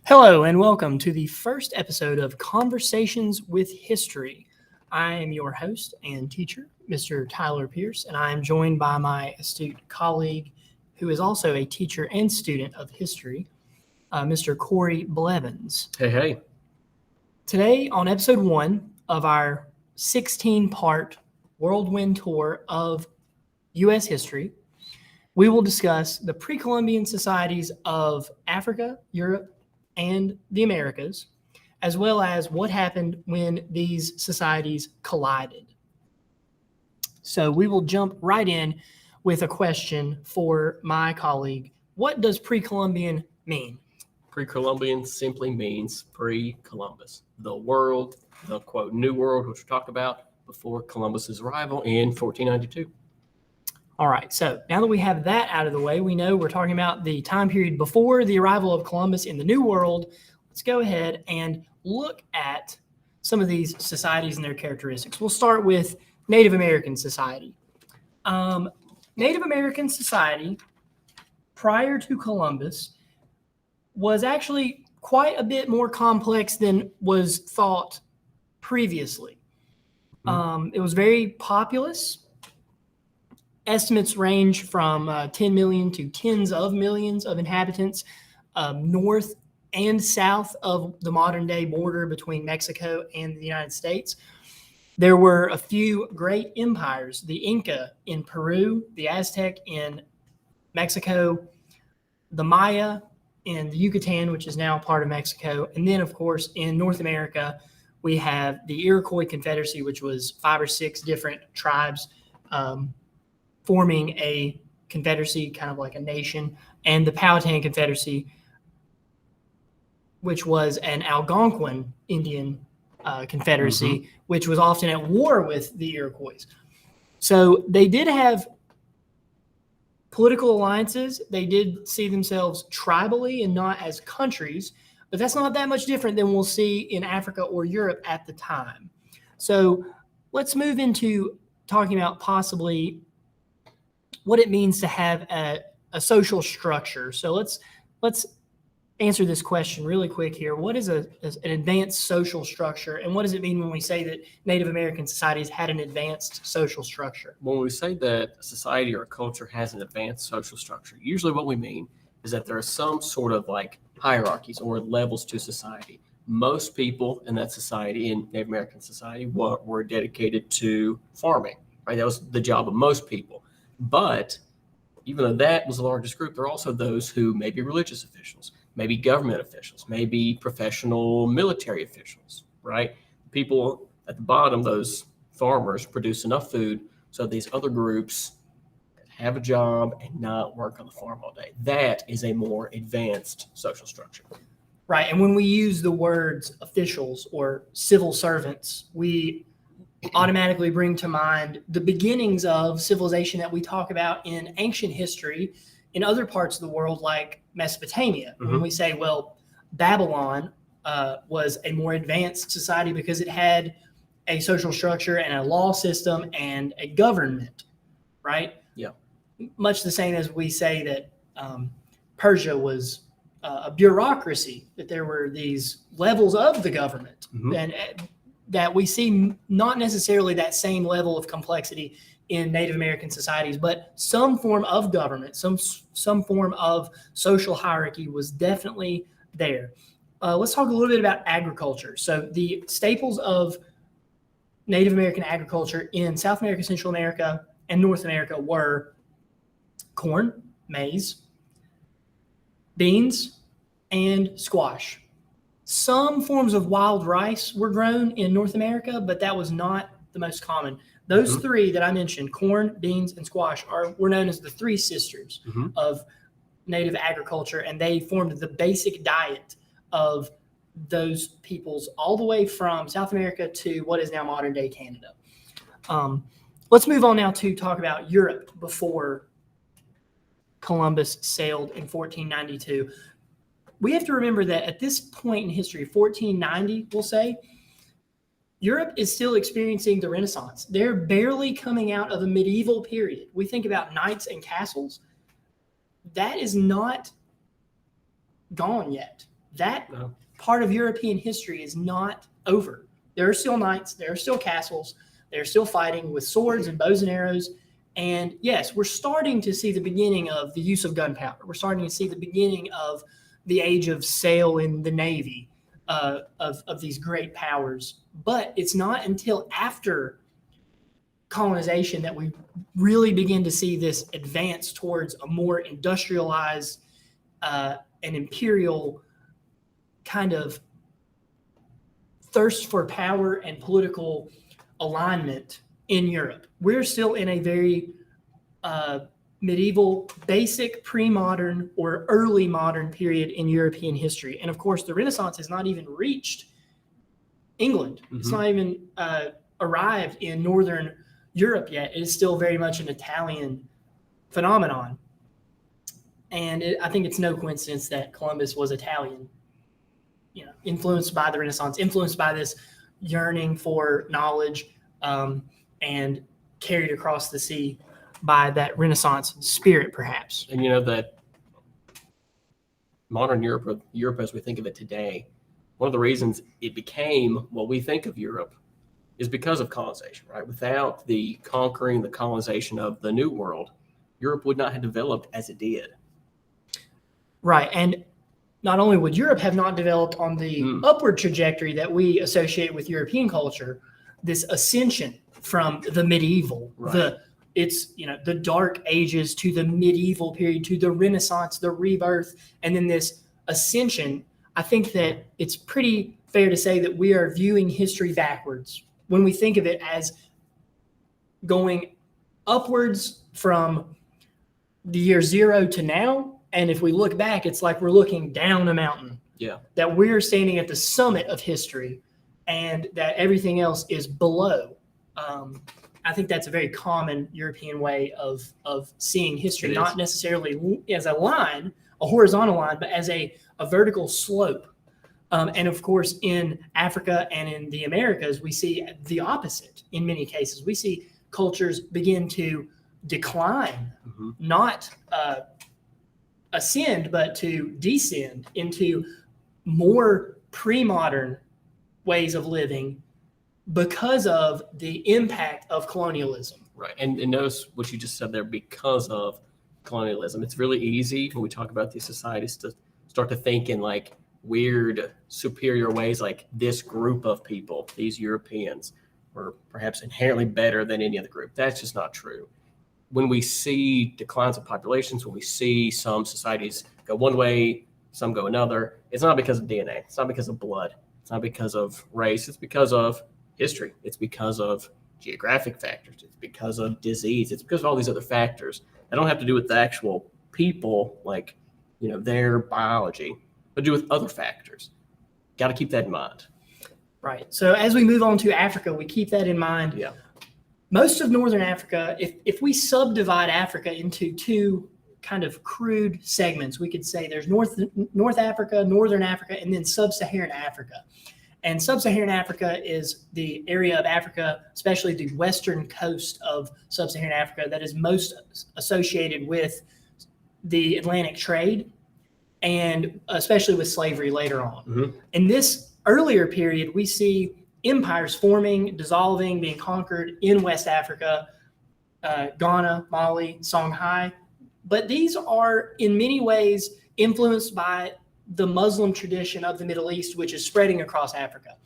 Hello, and welcome to the first episode of Conversations with History. I am your host and teacher, Mr. Tyler Pierce, and I am joined by my astute colleague, who is also a teacher and student of history, Mr. Corey Blevins. Hey. Today, on episode 1 of our 16-part whirlwind tour of U.S. history, we will discuss the pre-Columbian societies of Africa, Europe, and the Americas, as well as what happened when these societies collided. So we will jump right in with a question for my colleague. What does pre-Columbian mean? Pre-Columbian simply means pre-Columbus. The world, the quote, New World, which we talked about before Columbus's arrival in 1492. All right, so now that we have that out of the way, we know we're talking about the time period before the arrival of Columbus in the New World. Let's go ahead and look at some of these societies and their characteristics. We'll start with Native American society. Native American society, prior to Columbus, was actually quite a bit more complex than was thought previously. It was very populous. Estimates range from 10 million to tens of millions of inhabitants north and south of the modern-day border between Mexico and the United States. There were a few great empires, the Inca in Peru, the Aztec in Mexico, the Maya in the Yucatan, which is now part of Mexico, and then, of course, in North America, we have the Iroquois Confederacy, which was 5 or 6 different tribes forming a confederacy, kind of like a nation, and the Powhatan Confederacy, which was an Algonquin Indian confederacy, which was often at war with the Iroquois. So they did have political alliances. They did see themselves tribally and not as countries, but that's not that much different than we'll see in Africa or Europe at the time. So let's move into talking about possibly what it means to have a social structure. So let's answer this question really quick here. What is an advanced social structure, and what does it mean when we say that Native American societies had an advanced social structure? When we say that a society or a culture has an advanced social structure, usually what we mean is that there are some sort of like hierarchies or levels to society. Most people in that society, in Native American society, were dedicated to farming, right? That was the job of most people. But even though that was the largest group, there are also those who may be religious officials, maybe government officials, maybe professional military officials, right? People at the bottom, those farmers, produce enough food so these other groups have a job and not work on the farm all day. That is a more advanced social structure. Right, and when we use the words officials or civil servants, we automatically bring to mind the beginnings of civilization that we talk about in ancient history in other parts of the world, like Mesopotamia. When we say, well, Babylon was a more advanced society because it had a social structure and a law system and a government, right? Yeah. Much the same as we say that Persia was a bureaucracy, that there were these levels of the government, and that we see not necessarily that same level of complexity in Native American societies, but some form of government, some form of social hierarchy was definitely there. Let's talk a little bit about agriculture. So the staples of Native American agriculture in South America, Central America, and North America were corn, maize, beans, and squash. Some forms of wild rice were grown in North America, but that was not the most common. Those three that I mentioned, corn, beans, and squash, were known as the three sisters of native agriculture, and they formed the basic diet of those peoples all the way from South America to what is now modern-day Canada. Let's move on now to talk about Europe before Columbus sailed in 1492. We have to remember that at this point in history, 1490, we'll say, Europe is still experiencing the Renaissance. They're barely coming out of a medieval period. We think about knights and castles. That is not gone yet. that No. part of European history is not over. There are still knights, there are still castles, they're still fighting with swords and bows and arrows. And yes, we're starting to see the beginning of the use of gunpowder. We're starting to see the beginning of the age of sail in the Navy, of these great powers. But it's not until after colonization that we really begin to see this advance towards a more industrialized and imperial kind of thirst for power and political alignment in Europe. We're still in a very medieval, basic, pre-modern, or early modern period in European history. And of course, the Renaissance has not even reached England. It's not even arrived in Northern Europe yet. It is still very much an Italian phenomenon. And I think it's no coincidence that Columbus was Italian, influenced by the Renaissance, influenced by this yearning for knowledge, and carried across the sea by that Renaissance spirit, perhaps. And that modern Europe, or Europe as we think of it today, one of the reasons it became what we think of Europe is because of colonization, right? Without the conquering, the colonization of the New World, Europe would not have developed as it did. Right. And not only would Europe have not developed on the upward trajectory that we associate with European culture, this ascension from the medieval, Right. the dark ages to the medieval period, to the Renaissance, the rebirth, and then this ascension. I think that it's pretty fair to say that we are viewing history backwards when we think of it as going upwards from the year zero to now. And if we look back, it's like we're looking down a mountain. Yeah. That we're standing at the summit of history and that everything else is below. I think that's a very common European way of seeing history, It not is. necessarily as a line, a horizontal line, but as a vertical slope. And of course, in Africa and in the Americas, we see the opposite in many cases. We see cultures begin to decline, not ascend, but to descend into more pre-modern ways of living because of the impact of colonialism. Right. And notice what you just said there, because of colonialism. It's really easy when we talk about these societies to start to think in like weird, superior ways, like this group of people, these Europeans, were perhaps inherently better than any other group. That's just not true. When we see declines of populations, when we see some societies go one way, some go another, it's not because of DNA. It's not because of blood. It's not because of race. It's because of history. It's because of geographic factors. It's because of disease. It's because of all these other factors that don't have to do with the actual people, like, their biology, but do with other factors. Got to keep that in mind. Right. So as we move on to Africa, we keep that in mind. Yeah. Most of Northern Africa, if we subdivide Africa into two kind of crude segments, we could say there's North Africa, Northern Africa, and then Sub-Saharan Africa. And Sub-Saharan Africa is the area of Africa, especially the western coast of Sub-Saharan Africa, that is most associated with the Atlantic trade, and especially with slavery later on. In this earlier period, we see empires forming, dissolving, being conquered in West Africa, Ghana, Mali, Songhai. But these are in many ways influenced by the Muslim tradition of the Middle East, which is spreading across Africa.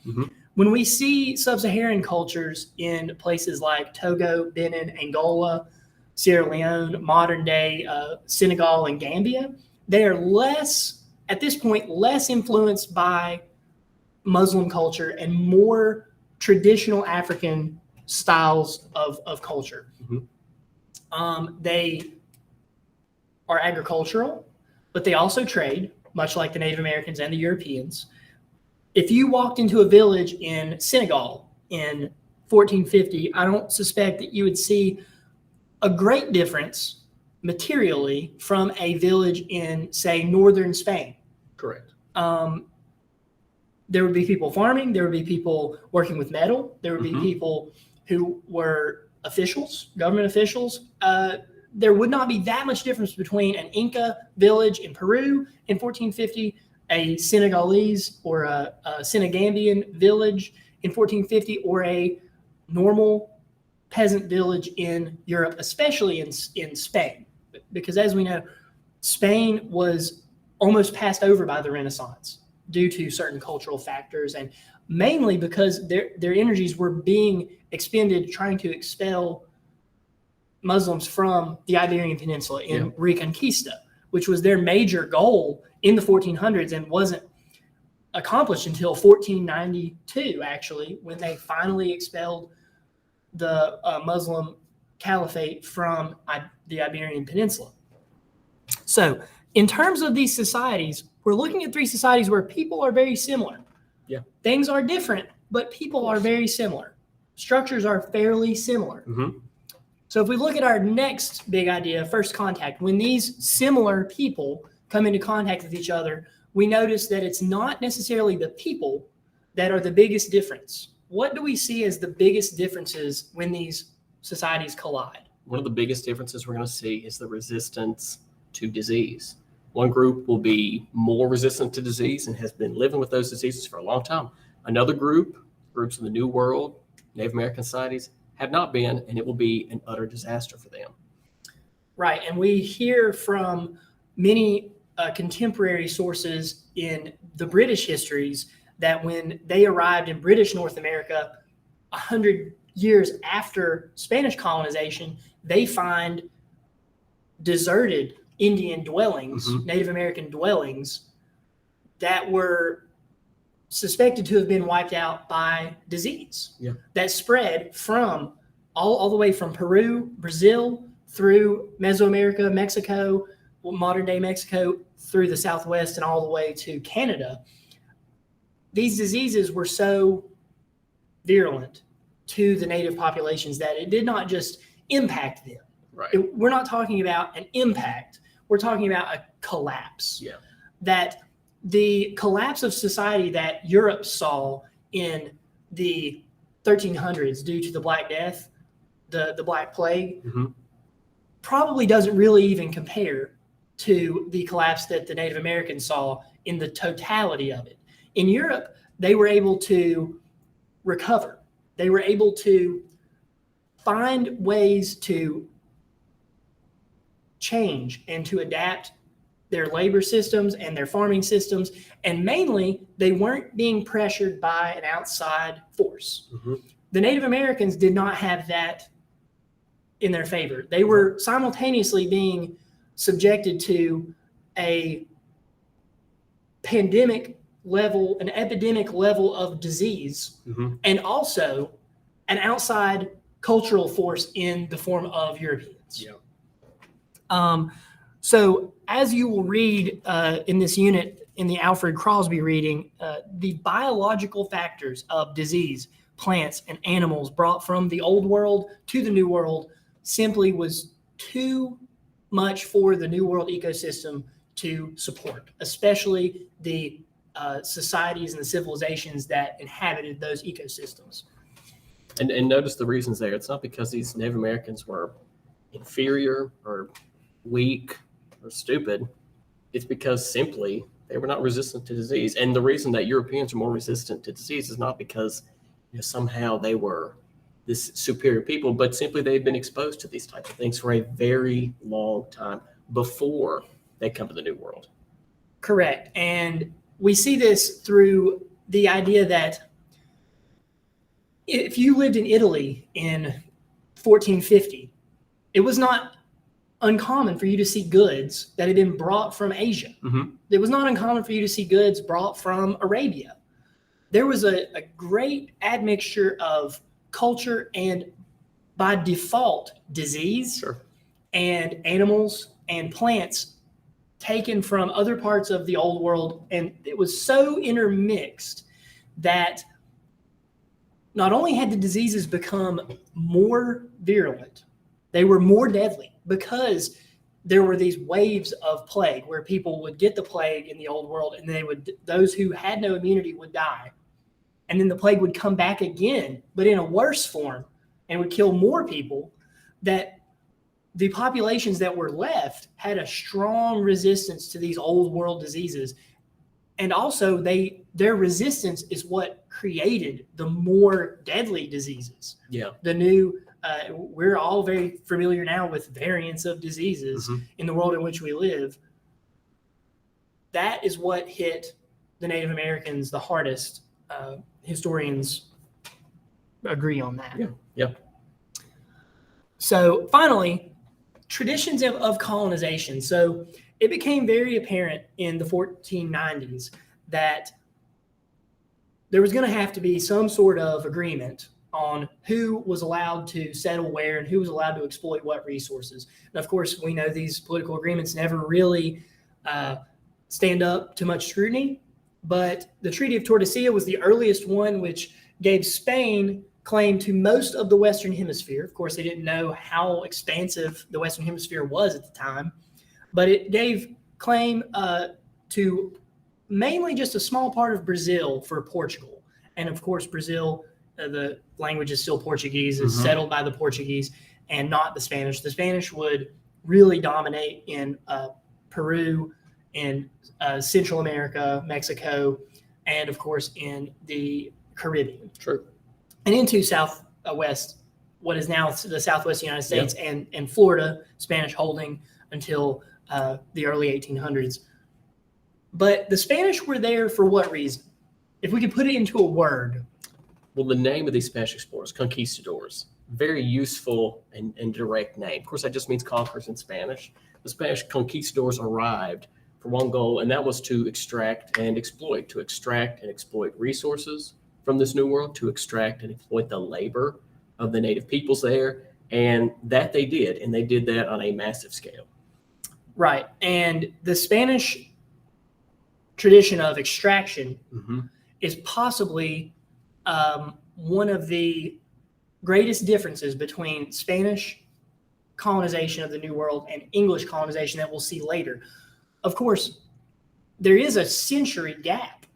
When we see sub-Saharan cultures in places like Togo, Benin, Angola, Sierra Leone, modern day Senegal, and Gambia, they are at this point, less influenced by Muslim culture and more traditional African styles of culture. They are agricultural, but they also trade, much like the Native Americans and the Europeans. If you walked into a village in Senegal in 1450, I don't suspect that you would see a great difference materially from a village in, say, northern Spain. Correct. There would be people farming. There would be people working with metal. There would be people who were officials, government officials. There would not be that much difference between an Inca village in Peru in 1450 a Senegalese or a Senegambian village in 1450 or a normal peasant village in Europe, especially in Spain. Because as we know, Spain was almost passed over by the Renaissance due to certain cultural factors, and mainly because their energies were being expended trying to expel Muslims from the Iberian Peninsula in Reconquista, which was their major goal in the 1400s and wasn't accomplished until 1492, actually, when they finally expelled the Muslim caliphate from the Iberian Peninsula. So in terms of these societies, we're looking at three societies where people are very similar. Yeah. Things are different, but people are very similar. Structures are fairly similar. Mm-hmm. So if we look at our next big idea, first contact, when these similar people come into contact with each other, we notice that it's not necessarily the people that are the biggest difference. What do we see as the biggest differences when these societies collide? One of the biggest differences we're going to see is the resistance to disease. One group will be more resistant to disease and has been living with those diseases for a long time. Another groups in the New World, Native American societies, have not been, and it will be an utter disaster for them. Right, and we hear from many contemporary sources in the British histories that when they arrived in British North America 100 years after Spanish colonization, they find deserted Indian dwellings, Native American dwellings, that were suspected to have been wiped out by disease that spread from all the way from Peru, Brazil, through Mesoamerica, Mexico, modern day Mexico, through the Southwest and all the way to Canada. These diseases were so virulent to the native populations that it did not just impact them. Right. We're not talking about an impact. We're talking about a collapse. Yeah. That the collapse of society that Europe saw in the 1300s due to the Black Death, the Black Plague, probably doesn't really even compare to the collapse that the Native Americans saw in the totality of it. In Europe, they were able to recover. They were able to find ways to change and to adapt their labor systems and their farming systems. And mainly, they weren't being pressured by an outside force. The Native Americans did not have that in their favor. They were simultaneously being subjected to a pandemic level, an epidemic level of disease, and also an outside cultural force in the form of Europeans. So as you will read in this unit, in the Alfred Crosby reading, the biological factors of disease, plants, and animals brought from the old world to the new world simply was too much for the new world ecosystem to support, especially the societies and the civilizations that inhabited those ecosystems. And notice the reasons there. It's not because these Native Americans were inferior or weak or stupid. It's because simply they were not resistant to disease. And the reason that Europeans are more resistant to disease is not because somehow they were this superior people, but simply they've been exposed to these types of things for a very long time before they come to the New World. Correct. And we see this through the idea that if you lived in Italy in 1450, it was not uncommon for you to see goods that had been brought from Asia. It was not uncommon for you to see goods brought from Arabia. There was a great admixture of culture and, by default, disease and animals and plants taken from other parts of the old world. And it was so intermixed that not only had the diseases become more virulent, they were more deadly because there were these waves of plague where people would get the plague in the old world and those who had no immunity would die. And then the plague would come back again, but in a worse form, and would kill more people, that the populations that were left had a strong resistance to these old world diseases. And also, their resistance is what created the more deadly diseases. Yeah. The new, we're all very familiar now with variants of diseases in the world in which we live. That is what hit the Native Americans the hardest. Historians agree on that. Yeah. So finally, traditions of colonization. So it became very apparent in the 1490s that there was going to have to be some sort of agreement on who was allowed to settle where and who was allowed to exploit what resources. And of course, we know these political agreements never really stand up to much scrutiny, but the Treaty of Tordesillas was the earliest one, which gave Spain claim to most of the Western Hemisphere. Of course, they didn't know how expansive the Western Hemisphere was at the time, but it gave claim to mainly just a small part of Brazil for Portugal. And of course, Brazil, the language is still Portuguese, is settled by the Portuguese and not the Spanish. The Spanish would really dominate in Peru, in Central America, Mexico, and of course in the Caribbean. True. And into southwest, what is now the Southwest United States and Florida, Spanish holding until the early 1800s. But the Spanish were there for what reason? If we could put it into a word. Well, the name of these Spanish explorers, conquistadors, very useful and direct name. Of course, that just means conquerors in Spanish. The Spanish conquistadors arrived for one goal, and that was to extract and exploit, resources from this new world, to extract and exploit the labor of the native peoples there. And that they did, and they did that on a massive scale. Right. And the Spanish tradition of extraction is possibly one of the greatest differences between Spanish colonization of the New World and English colonization that we'll see later. Of course, there is a century gap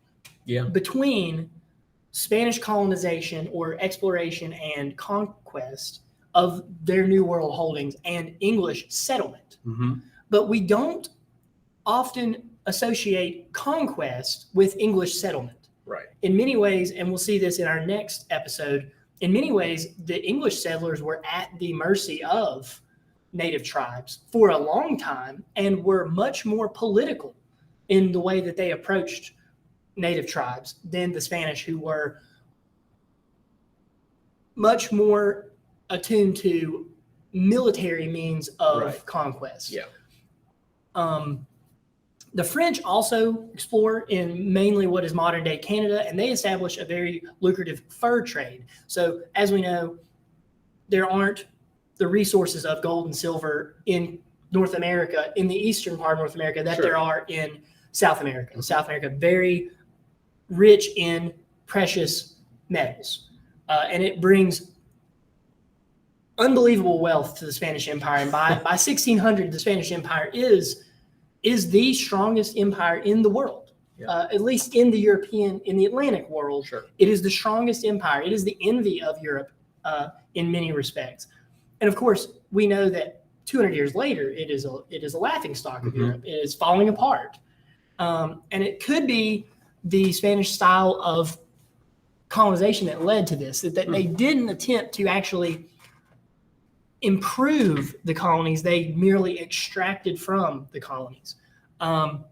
between Spanish colonization or exploration and conquest of their New World holdings and English settlement. But we don't often associate conquest with English settlement. Right. In many ways, and we'll see this in our next episode, in many ways, the English settlers were at the mercy of native tribes for a long time and were much more political in the way that they approached native tribes than the Spanish, who were much more attuned to military means of conquest. The French also explore in mainly what is modern day Canada, and they establish a very lucrative fur trade. So as we know, there aren't the resources of gold and silver in North America, in the eastern part of North America, that there are in South America. South America, very rich in precious metals. And it brings unbelievable wealth to the Spanish Empire. And by 1600, the Spanish Empire is the strongest empire in the world, at least in the Atlantic world. It is the strongest empire. It is the envy of Europe in many respects. And of course, we know that 200 years later, it is a laughingstock of Europe. It is falling apart. And it could be the Spanish style of colonization that led to this, that they didn't attempt to actually improve the colonies. They merely extracted from the colonies. And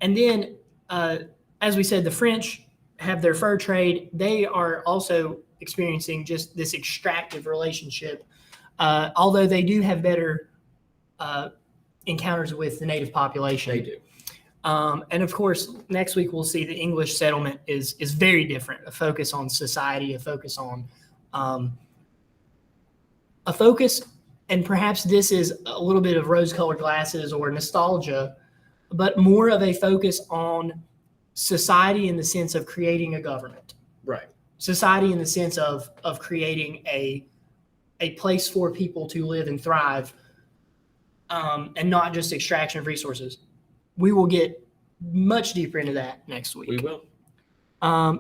then, as we said, the French have their fur trade. They are also experiencing just this extractive relationship, although they do have better encounters with the native population. They do. And of course, next week we'll see the English settlement is very different, a focus on society, a focus on and perhaps this is a little bit of rose-colored glasses or nostalgia, but more of a focus on society in the sense of creating a government. Right. Society in the sense of creating a place for people to live and thrive, and not just extraction of resources. We will get much deeper into that next week. We will.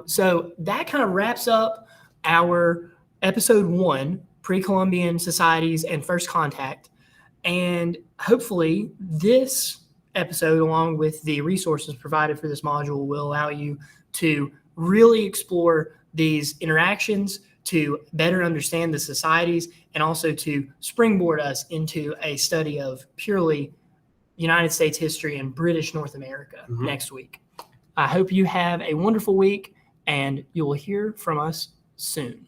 So that kind of wraps up our episode 1, Pre-Columbian Societies and First Contact. And hopefully this episode, along with the resources provided for this module, will allow you to really explore these interactions, to better understand the societies, and also to springboard us into a study of purely United States history and British North America next week. I hope you have a wonderful week, and you will hear from us soon.